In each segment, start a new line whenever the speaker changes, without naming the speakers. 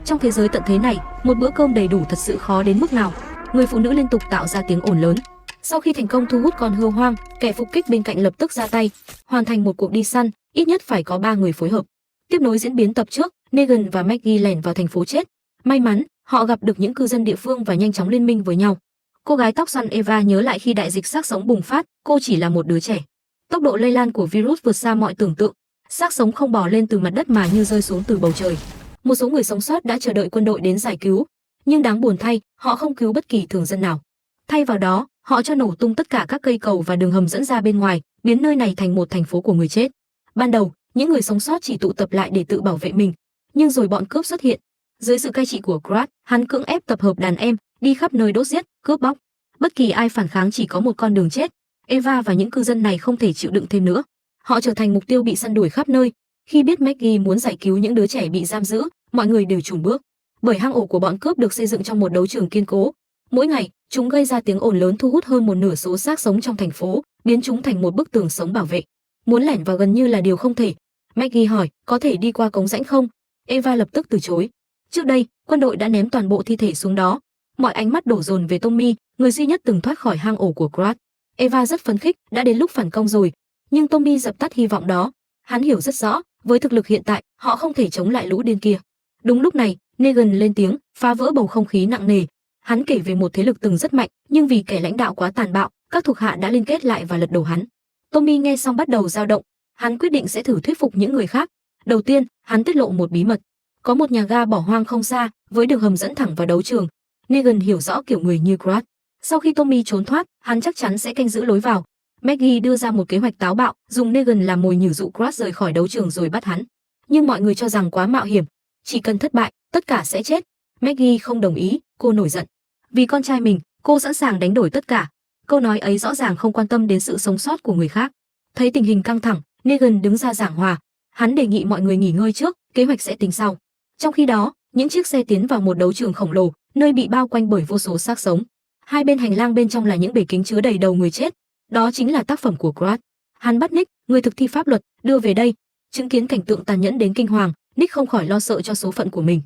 Trong thế giới tận thế này, một bữa cơm đầy đủ thật sự khó đến mức nào. Người phụ nữ liên tục tạo ra tiếng ồn lớn. Sau khi thành công thu hút con hươu hoang, kẻ phục kích bên cạnh lập tức ra tay, hoàn thành một cuộc đi săn, ít nhất phải có 3 người phối hợp. Tiếp nối diễn biến tập trước, Negan và Maggie lẻn vào thành phố chết. May mắn, họ gặp được những cư dân địa phương và nhanh chóng liên minh với nhau. Cô gái tóc xoăn Eva nhớ lại khi đại dịch xác sống bùng phát, cô chỉ là một đứa trẻ. Tốc độ lây lan của virus vượt xa mọi tưởng tượng. Xác sống không bò lên từ mặt đất mà như rơi xuống từ bầu trời. Một số người sống sót đã chờ đợi quân đội đến giải cứu, nhưng đáng buồn thay, họ không cứu bất kỳ thường dân nào. Thay vào đó, họ cho nổ tung tất cả các cây cầu và đường hầm dẫn ra bên ngoài, biến nơi này thành một thành phố của người chết. Ban đầu, những người sống sót chỉ tụ tập lại để tự bảo vệ mình, nhưng rồi bọn cướp xuất hiện. Dưới sự cai trị của Krat, hắn cưỡng ép tập hợp đàn em, đi khắp nơi đốt giết, cướp bóc. Bất kỳ ai phản kháng chỉ có một con đường chết. Eva và những cư dân này không thể chịu đựng thêm nữa. Họ trở thành mục tiêu bị săn đuổi khắp nơi. Khi biết Maggie muốn giải cứu những đứa trẻ bị giam giữ, mọi người đều chùn bước. Bởi hang ổ của bọn cướp được xây dựng trong một đấu trường kiên cố. Mỗi ngày, chúng gây ra tiếng ồn lớn thu hút hơn một nửa số xác sống trong thành phố, biến chúng thành một bức tường sống bảo vệ. Muốn lẻn vào gần như là điều không thể. Maggie hỏi, có thể đi qua cống rãnh không? Eva lập tức từ chối. Trước đây, quân đội đã ném toàn bộ thi thể xuống đó. Mọi ánh mắt đổ dồn về Tommy, người duy nhất từng thoát khỏi hang ổ của Krat. Eva rất phấn khích, đã đến lúc phản công rồi. Nhưng Tommy dập tắt hy vọng đó. Hắn hiểu rất rõ, với thực lực hiện tại, họ không thể chống lại lũ điên kia. Đúng lúc này, Negan lên tiếng, phá vỡ bầu không khí nặng nề. Hắn kể về một thế lực từng rất mạnh, nhưng vì kẻ lãnh đạo quá tàn bạo, các thuộc hạ đã liên kết lại và lật đổ hắn. Tommy nghe xong bắt đầu dao động. Hắn quyết định sẽ thử thuyết phục những người khác. Đầu tiên, hắn tiết lộ một bí mật. Có một nhà ga bỏ hoang không xa, với đường hầm dẫn thẳng vào đấu trường. Negan hiểu rõ kiểu người như Krat. Sau khi Tommy trốn thoát, hắn chắc chắn sẽ canh giữ lối vào. Maggie đưa ra một kế hoạch táo bạo, dùng Negan làm mồi nhử dụ Krat rời khỏi đấu trường rồi bắt hắn. Nhưng mọi người cho rằng quá mạo hiểm, chỉ cần thất bại, tất cả sẽ chết. Maggie không đồng ý, cô nổi giận. Vì con trai mình, cô sẵn sàng đánh đổi tất cả. Câu nói ấy rõ ràng không quan tâm đến sự sống sót của người khác. Thấy tình hình căng thẳng, Negan đứng ra giảng hòa. Hắn đề nghị mọi người nghỉ ngơi trước, kế hoạch sẽ tính sau. Trong khi đó, những chiếc xe tiến vào một đấu trường khổng lồ, nơi bị bao quanh bởi vô số xác sống. Hai bên hành lang bên trong là những bể kính chứa đầy đầu người chết. Đó chính là tác phẩm của Krat. Hắn bắt Nick, người thực thi pháp luật, đưa về đây. Chứng kiến cảnh tượng tàn nhẫn đến kinh hoàng, Nick không khỏi lo sợ cho số phận của mình.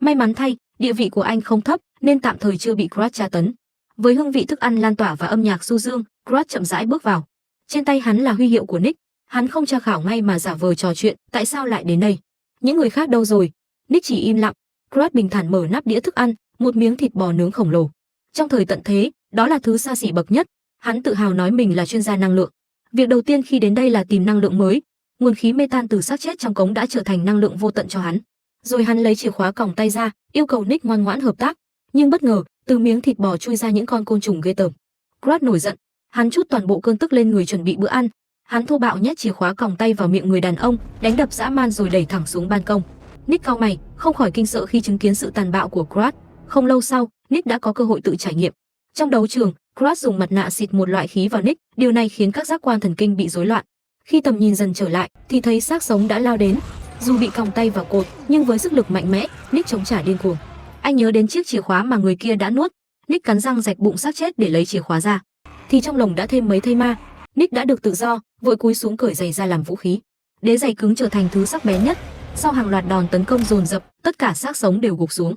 May mắn thay, địa vị của anh không thấp, nên tạm thời chưa bị Krat tra tấn. Với hương vị thức ăn lan tỏa và âm nhạc du dương, Krat chậm rãi bước vào. Trên tay hắn là huy hiệu của Nick. Hắn không tra khảo ngay mà giả vờ trò chuyện, tại sao lại đến đây? Những người khác đâu rồi? Nick chỉ im lặng. Krat bình thản mở nắp đĩa thức ăn, một miếng thịt bò nướng khổng lồ. Trong thời tận thế, đó là thứ xa xỉ bậc nhất. Hắn tự hào nói mình là chuyên gia năng lượng. Việc đầu tiên khi đến đây là tìm năng lượng mới. Nguồn khí metan từ xác chết trong cống đã trở thành năng lượng vô tận cho hắn. Rồi hắn lấy chìa khóa còng tay ra, yêu cầu Nick ngoan ngoãn hợp tác. Nhưng bất ngờ, từ miếng thịt bò chui ra những con côn trùng ghê tởm. Krat nổi giận, hắn trút toàn bộ cơn tức lên người chuẩn bị bữa ăn. Hắn thô bạo nhét chìa khóa còng tay vào miệng người đàn ông, đánh đập dã man rồi đẩy thẳng xuống ban công. Nick cau mày, không khỏi kinh sợ khi chứng kiến sự tàn bạo của Krat. Không lâu sau, Nick đã có cơ hội tự trải nghiệm. Trong đấu trường, Krat dùng mặt nạ xịt một loại khí vào Nick, điều này khiến các giác quan thần kinh bị rối loạn. Khi tầm nhìn dần trở lại, thì thấy xác sống đã lao đến. Dù bị còng tay vào cột, nhưng với sức lực mạnh mẽ, Nick chống trả điên cuồng. Anh nhớ đến chiếc chìa khóa mà người kia đã nuốt. Nick cắn răng rạch bụng xác chết để lấy chìa khóa ra. Thì trong lồng đã thêm mấy thây ma. Nick đã được tự do, vội cúi xuống cởi giày ra làm vũ khí. Đế giày cứng trở thành thứ sắc bén nhất. Sau hàng loạt đòn tấn công dồn dập, tất cả xác sống đều gục xuống.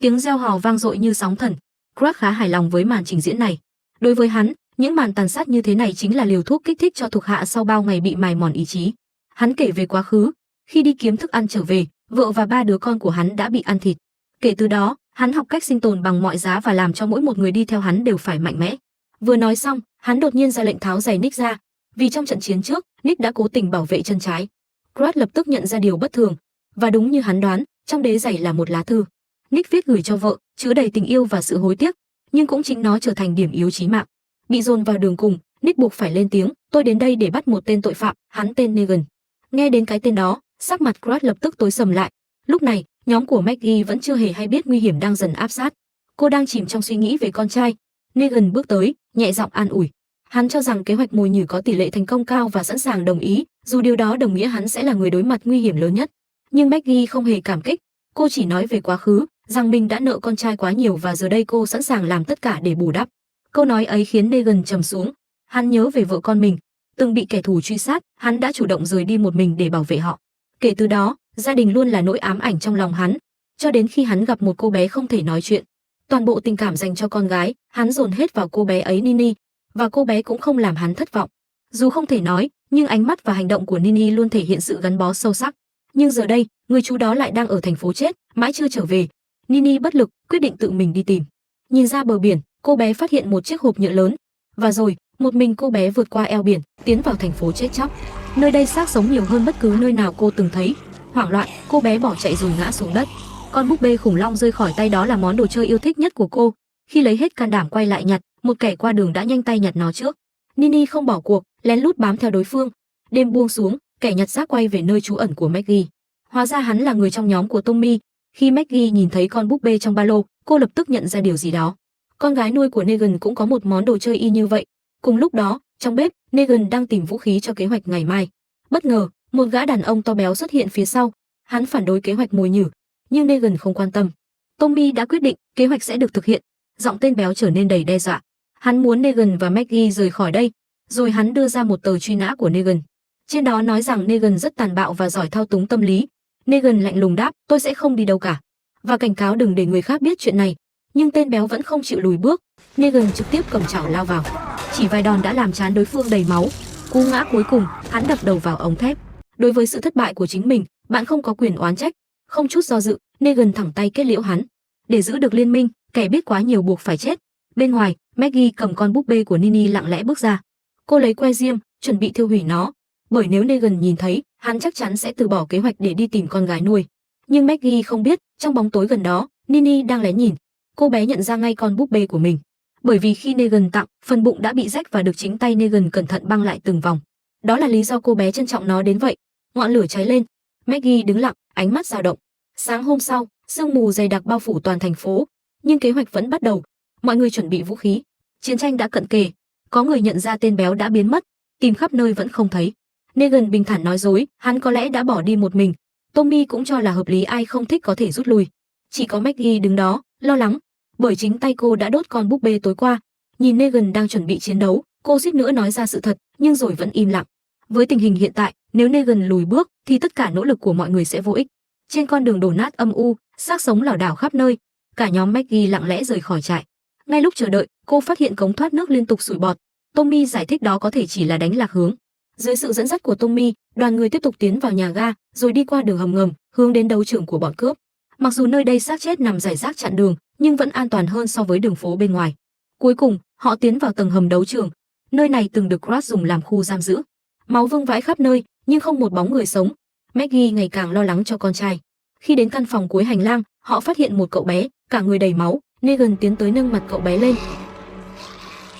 Tiếng reo hò vang dội như sóng thần. Krat khá hài lòng với màn trình diễn này. Đối với hắn, những màn tàn sát như thế này chính là liều thuốc kích thích cho thuộc hạ sau bao ngày bị mài mòn ý chí. Hắn kể về quá khứ, khi đi kiếm thức ăn trở về, vợ và 3 đứa con của hắn đã bị ăn thịt. Kể từ đó, hắn học cách sinh tồn bằng mọi giá và làm cho mỗi một người đi theo hắn đều phải mạnh mẽ. Vừa nói xong, hắn đột nhiên ra lệnh tháo giày Nick ra, vì trong trận chiến trước, Nick đã cố tình bảo vệ chân trái. Krat lập tức nhận ra điều bất thường, và đúng như hắn đoán, trong đế giày là một lá thư. Nick viết gửi cho vợ, chứa đầy tình yêu và sự hối tiếc, nhưng cũng chính nó trở thành điểm yếu chí mạng. Bị dồn vào đường cùng, Nick buộc phải lên tiếng, tôi đến đây để bắt một tên tội phạm, hắn tên Negan. Nghe đến cái tên đó, sắc mặt Krat lập tức tối sầm lại. Lúc này, nhóm của Maggie vẫn chưa hề hay biết nguy hiểm đang dần áp sát. Cô đang chìm trong suy nghĩ về con trai. Negan bước tới, nhẹ giọng an ủi. Hắn cho rằng kế hoạch mồi nhử có tỷ lệ thành công cao và sẵn sàng đồng ý, dù điều đó đồng nghĩa hắn sẽ là người đối mặt nguy hiểm lớn nhất. Nhưng Maggie không hề cảm kích, cô chỉ nói về quá khứ, rằng mình đã nợ con trai quá nhiều và giờ đây cô sẵn sàng làm tất cả để bù đắp. Câu nói ấy khiến Negan trầm xuống. Hắn nhớ về vợ con mình, từng bị kẻ thù truy sát, hắn đã chủ động rời đi một mình để bảo vệ họ. Kể từ đó, gia đình luôn là nỗi ám ảnh trong lòng hắn. cho đến khi hắn gặp một cô bé không thể nói chuyện. Toàn bộ tình cảm dành cho con gái, hắn dồn hết vào cô bé ấy Nini, và cô bé cũng không làm hắn thất vọng. Dù không thể nói, nhưng ánh mắt và hành động của Nini luôn thể hiện sự gắn bó sâu sắc. Nhưng giờ đây, người chú đó lại đang ở thành phố chết, mãi chưa trở về. Nini bất lực, quyết định tự mình đi tìm. Nhìn ra bờ biển, cô bé phát hiện một chiếc hộp nhựa lớn, và rồi, một mình cô bé vượt qua eo biển, tiến vào thành phố chết chóc. Nơi đây xác sống nhiều hơn bất cứ nơi nào cô từng thấy. Hoảng loạn, cô bé bỏ chạy rồi ngã xuống đất. Con búp bê khủng long rơi khỏi tay đó là món đồ chơi yêu thích nhất của cô. Khi lấy hết can đảm quay lại nhặt, một kẻ qua đường đã nhanh tay nhặt nó trước. Nini không bỏ cuộc, lén lút bám theo đối phương. Đêm buông xuống, kẻ nhặt xác quay về nơi trú ẩn của Maggie. Hóa ra hắn là người trong nhóm của Tommy. Khi Maggie nhìn thấy con búp bê trong ba lô, cô lập tức nhận ra điều gì đó. Con gái nuôi của Negan cũng có một món đồ chơi y như vậy. Cùng lúc đó, trong bếp, Negan đang tìm vũ khí cho kế hoạch ngày mai. Bất ngờ, một gã đàn ông to béo xuất hiện phía sau. Hắn phản đối kế hoạch mồi nhử, nhưng Negan không quan tâm. Tommy đã quyết định kế hoạch sẽ được thực hiện. Giọng tên béo trở nên đầy đe dọa. Hắn muốn Negan và Maggie rời khỏi đây. Rồi hắn đưa ra một tờ truy nã của Negan. Trên đó nói rằng Negan rất tàn bạo và giỏi thao túng tâm lý. Negan lạnh lùng đáp, tôi sẽ không đi đâu cả, và cảnh cáo đừng để người khác biết chuyện này. Nhưng tên béo vẫn không chịu lùi bước. Negan trực tiếp cầm chảo lao vào. Chỉ vài đòn đã làm trán đối phương đầy máu. Cú ngã cuối cùng, hắn đập đầu vào ống thép. Đối với sự thất bại của chính mình, bạn không có quyền oán trách. Không chút do dự, Negan thẳng tay kết liễu hắn. Để giữ được liên minh, kẻ biết quá nhiều buộc phải chết. Bên ngoài, Maggie cầm con búp bê của Nini lặng lẽ bước ra. Cô lấy que diêm, chuẩn bị thiêu hủy nó, bởi nếu Negan nhìn thấy, hắn chắc chắn sẽ từ bỏ kế hoạch để đi tìm con gái nuôi. Nhưng Maggie không biết, trong bóng tối gần đó, Nini đang lén nhìn. Cô bé nhận ra ngay con búp bê của mình, bởi vì khi Negan tặng, phần bụng đã bị rách và được chính tay Negan cẩn thận băng lại từng vòng. Đó là lý do cô bé trân trọng nó đến vậy. Ngọn lửa cháy lên, Maggie đứng lặng, ánh mắt dao động. Sáng hôm sau, sương mù dày đặc bao phủ toàn thành phố, nhưng kế hoạch vẫn bắt đầu. Mọi người chuẩn bị vũ khí. Chiến tranh đã cận kề. Có người nhận ra tên béo đã biến mất, tìm khắp nơi vẫn không thấy. Negan bình thản nói dối, hắn có lẽ đã bỏ đi một mình. Tommy cũng cho là hợp lý, ai không thích có thể rút lui. Chỉ có Maggie đứng đó, lo lắng, bởi chính tay cô đã đốt con búp bê tối qua. Nhìn Negan đang chuẩn bị chiến đấu, cô suýt nữa nói ra sự thật, nhưng rồi vẫn im lặng. Với tình hình hiện tại, nếu Negan lùi bước, thì tất cả nỗ lực của mọi người sẽ vô ích. Trên con đường đổ nát âm u, xác sống lảo đảo khắp nơi. Cả nhóm Maggie lặng lẽ rời khỏi trại. Ngay lúc chờ đợi, cô phát hiện cống thoát nước liên tục sủi bọt. Tommy giải thích đó có thể chỉ là đánh lạc hướng. Dưới sự dẫn dắt của Tommy, đoàn người tiếp tục tiến vào nhà ga, rồi đi qua đường hầm ngầm, hướng đến đấu trường của bọn cướp. Mặc dù nơi đây xác chết nằm rải rác chặn đường, nhưng vẫn an toàn hơn so với đường phố bên ngoài. Cuối cùng, họ tiến vào tầng hầm đấu trường. Nơi này từng được Crush dùng làm khu giam giữ. Máu vương vãi khắp nơi, nhưng không một bóng người sống. Maggie ngày càng lo lắng cho con trai. Khi đến căn phòng cuối hành lang, họ phát hiện một cậu bé, cả người đầy máu. Negan tiến tới nâng mặt cậu bé lên.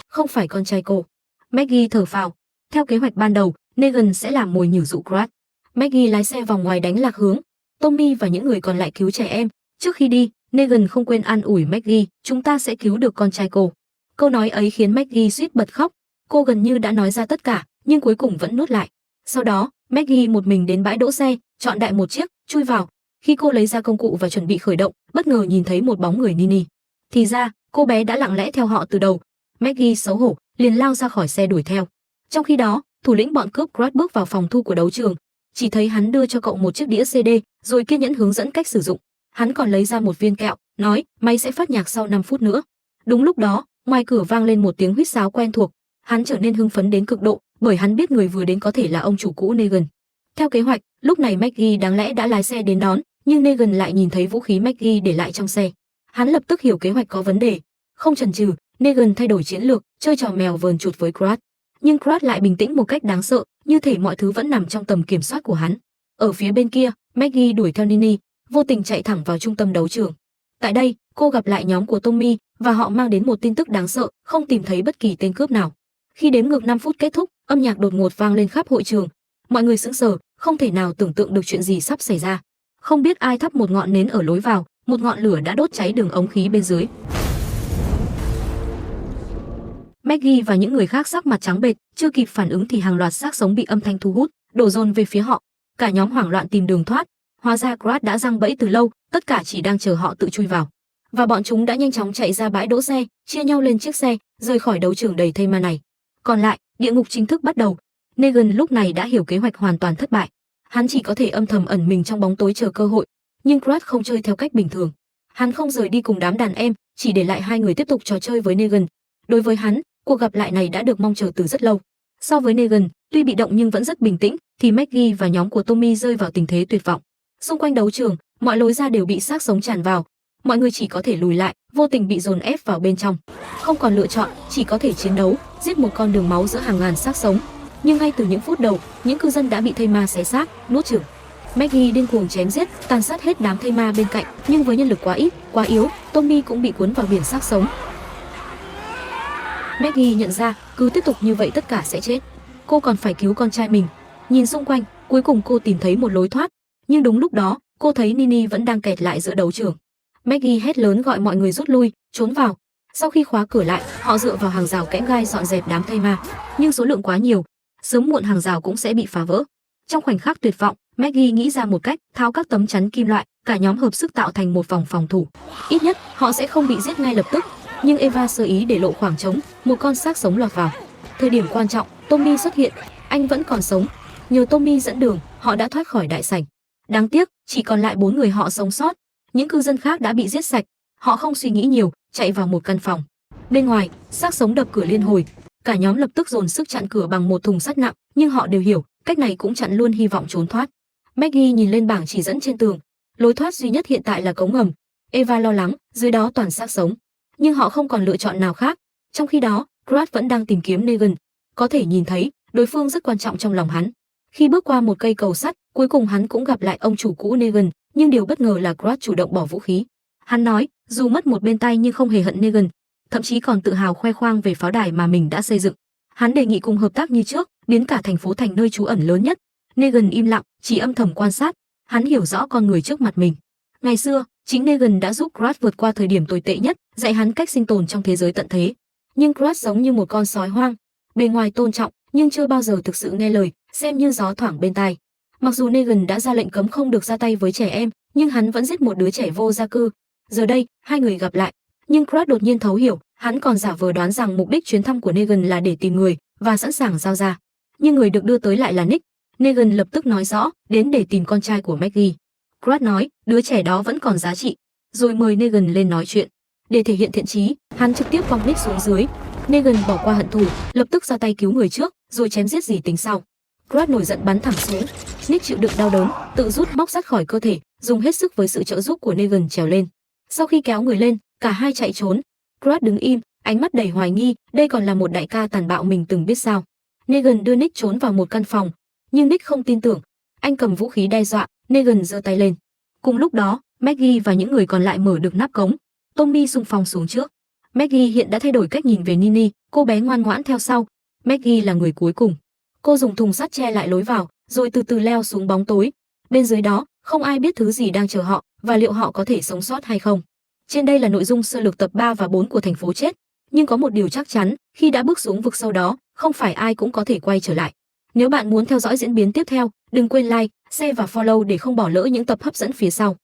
Không phải con trai cô. Maggie thở phào. Theo kế hoạch ban đầu, Negan sẽ làm mồi nhử dụ Crush. Maggie lái xe vòng ngoài đánh lạc hướng. Tommy và những người còn lại cứu trẻ em. Trước khi đi, Negan không quên an ủi Maggie, chúng ta sẽ cứu được con trai cô. Câu nói ấy khiến Maggie suýt bật khóc. Cô gần như đã nói ra tất cả, nhưng cuối cùng vẫn nuốt lại. Sau đó, Maggie một mình đến bãi đỗ xe, chọn đại một chiếc, chui vào. Khi cô lấy ra công cụ và chuẩn bị khởi động, bất ngờ nhìn thấy một bóng người Nini. Thì ra, cô bé đã lặng lẽ theo họ từ đầu. Maggie xấu hổ, liền lao ra khỏi xe đuổi theo. Trong khi đó, thủ lĩnh bọn cướp Crush bước vào phòng thu của đấu trường. Chỉ thấy hắn đưa cho cậu một chiếc đĩa CD, rồi kiên nhẫn hướng dẫn cách sử dụng. Hắn còn lấy ra một viên kẹo, nói, máy sẽ phát nhạc sau 5 phút nữa. Đúng lúc đó, ngoài cửa vang lên một tiếng huýt sáo quen thuộc. Hắn trở nên hưng phấn đến cực độ, bởi hắn biết người vừa đến có thể là ông chủ cũ Negan. Theo kế hoạch, lúc này Maggie đáng lẽ đã lái xe đến đón, nhưng Negan lại nhìn thấy vũ khí Maggie để lại trong xe. Hắn lập tức hiểu kế hoạch có vấn đề. Không chần chừ, Negan thay đổi chiến lược, chơi trò mèo vờn chuột với Crush. Nhưng Crush lại bình tĩnh một cách đáng sợ, như thể mọi thứ vẫn nằm trong tầm kiểm soát của hắn. Ở phía bên kia, Maggie đuổi theo Nini, vô tình chạy thẳng vào trung tâm đấu trường. Tại đây, cô gặp lại nhóm của Tommy và họ mang đến một tin tức đáng sợ, không tìm thấy bất kỳ tên cướp nào. Khi đếm ngược 5 phút kết thúc, âm nhạc đột ngột vang lên khắp hội trường. Mọi người sững sờ, không thể nào tưởng tượng được chuyện gì sắp xảy ra. Không biết ai thắp một ngọn nến ở lối vào, một ngọn lửa đã đốt cháy đường ống khí bên dưới. Maggie và những người khác sắc mặt trắng bệch, chưa kịp phản ứng thì hàng loạt xác sống bị âm thanh thu hút, đổ dồn về phía họ. Cả nhóm hoảng loạn tìm đường thoát. Hóa ra Crush đã giăng bẫy từ lâu, tất cả chỉ đang chờ họ tự chui vào. Và bọn chúng đã nhanh chóng chạy ra bãi đỗ xe, chia nhau lên chiếc xe, rời khỏi đấu trường đầy thây ma này. Còn lại, địa ngục chính thức bắt đầu. Negan lúc này đã hiểu kế hoạch hoàn toàn thất bại. Hắn chỉ có thể âm thầm ẩn mình trong bóng tối chờ cơ hội. Nhưng Crush không chơi theo cách bình thường. Hắn không rời đi cùng đám đàn em, chỉ để lại hai người tiếp tục trò chơi với Negan. Đối với hắn, cuộc gặp lại này đã được mong chờ từ rất lâu. So với Negan, tuy bị động nhưng vẫn rất bình tĩnh, thì Maggie và nhóm của Tommy rơi vào tình thế tuyệt vọng. Xung quanh đấu trường, mọi lối ra đều bị xác sống tràn vào. Mọi người chỉ có thể lùi lại, vô tình bị dồn ép vào bên trong. Không còn lựa chọn, chỉ có thể chiến đấu, giết một con đường máu giữa hàng ngàn xác sống. Nhưng ngay từ những phút đầu, những cư dân đã bị thây ma xé xác, nuốt chửng. Maggie điên cuồng chém giết, tàn sát hết đám thây ma bên cạnh, nhưng với nhân lực quá ít, quá yếu, Tommy cũng bị cuốn vào biển xác sống. Maggie nhận ra, cứ tiếp tục như vậy tất cả sẽ chết. Cô còn phải cứu con trai mình. Nhìn xung quanh, cuối cùng cô tìm thấy một lối thoát. Nhưng đúng lúc đó, cô thấy Nini vẫn đang kẹt lại giữa đấu trường. Maggie hét lớn gọi mọi người rút lui, trốn vào. Sau khi khóa cửa lại, họ dựa vào hàng rào kẽm gai dọn dẹp đám thây ma. Nhưng số lượng quá nhiều, sớm muộn hàng rào cũng sẽ bị phá vỡ. Trong khoảnh khắc tuyệt vọng, Maggie nghĩ ra một cách, tháo các tấm chắn kim loại, cả nhóm hợp sức tạo thành một vòng phòng thủ. Ít nhất, họ sẽ không bị giết ngay lập tức. Nhưng Eva sơ ý để lộ khoảng trống, một con xác sống lọt vào. Thời điểm quan trọng, Tommy xuất hiện, anh vẫn còn sống. Nhờ Tommy dẫn đường, họ đã thoát khỏi đại sảnh. Đáng tiếc, chỉ còn lại 4 người họ sống sót. Những cư dân khác đã bị giết sạch. Họ không suy nghĩ nhiều, chạy vào một căn phòng. Bên ngoài, xác sống đập cửa liên hồi. Cả nhóm lập tức dồn sức chặn cửa bằng một thùng sắt nặng, nhưng họ đều hiểu, cách này cũng chặn luôn hy vọng trốn thoát. Maggie nhìn lên bảng chỉ dẫn trên tường. Lối thoát duy nhất hiện tại là cống ngầm. Eva lo lắng, dưới đó toàn xác sống. Nhưng họ không còn lựa chọn nào khác. Trong khi đó, Crush vẫn đang tìm kiếm Negan. Có thể nhìn thấy, đối phương rất quan trọng trong lòng hắn. Khi bước qua một cây cầu sắt, cuối cùng hắn cũng gặp lại ông chủ cũ Negan, nhưng điều bất ngờ là Crush chủ động bỏ vũ khí. Hắn nói, dù mất một bên tay nhưng không hề hận Negan, thậm chí còn tự hào khoe khoang về pháo đài mà mình đã xây dựng. Hắn đề nghị cùng hợp tác như trước, biến cả thành phố thành nơi trú ẩn lớn nhất. Negan im lặng, chỉ âm thầm quan sát. Hắn hiểu rõ con người trước mặt mình. Ngày xưa, chính Negan đã giúp Crush vượt qua thời điểm tồi tệ nhất, dạy hắn cách sinh tồn trong thế giới tận thế. Nhưng Crush giống như một con sói hoang, bề ngoài tôn trọng, nhưng chưa bao giờ thực sự nghe lời, xem như gió thoảng bên tai. Mặc dù Negan đã ra lệnh cấm không được ra tay với trẻ em, nhưng hắn vẫn giết một đứa trẻ vô gia cư. Giờ đây, hai người gặp lại, nhưng Crush đột nhiên thấu hiểu, hắn còn giả vờ đoán rằng mục đích chuyến thăm của Negan là để tìm người và sẵn sàng giao ra. Nhưng người được đưa tới lại là Nick. Negan lập tức nói rõ, đến để tìm con trai của Maggie. Crush nói, đứa trẻ đó vẫn còn giá trị, rồi mời Negan lên nói chuyện. Để thể hiện thiện chí, hắn trực tiếp quăng Nick xuống dưới. Negan bỏ qua hận thù, lập tức ra tay cứu người trước, rồi chém giết gì tính sau. Crush nổi giận bắn thẳng xuống. Nick chịu đựng đau đớn, tự rút móc sắt khỏi cơ thể, dùng hết sức với sự trợ giúp của Negan trèo lên. Sau khi kéo người lên, cả hai chạy trốn. Crush đứng im, ánh mắt đầy hoài nghi, đây còn là một đại ca tàn bạo mình từng biết sao. Negan đưa Nick trốn vào một căn phòng, nhưng Nick không tin tưởng. Anh cầm vũ khí đe dọa, Negan giơ tay lên. Cùng lúc đó, Maggie và những người còn lại mở được nắp cống. Tommy xung phong xuống trước. Maggie hiện đã thay đổi cách nhìn về Nini, cô bé ngoan ngoãn theo sau. Maggie là người cuối cùng. Cô dùng thùng sắt che lại lối vào, rồi từ từ leo xuống bóng tối. Bên dưới đó, không ai biết thứ gì đang chờ họ và liệu họ có thể sống sót hay không. Trên đây là nội dung sơ lược tập 3 và 4 của Thành phố chết. Nhưng có một điều chắc chắn, khi đã bước xuống vực sâu đó, không phải ai cũng có thể quay trở lại. Nếu bạn muốn theo dõi diễn biến tiếp theo, đừng quên like, share và follow để không bỏ lỡ những tập hấp dẫn phía sau.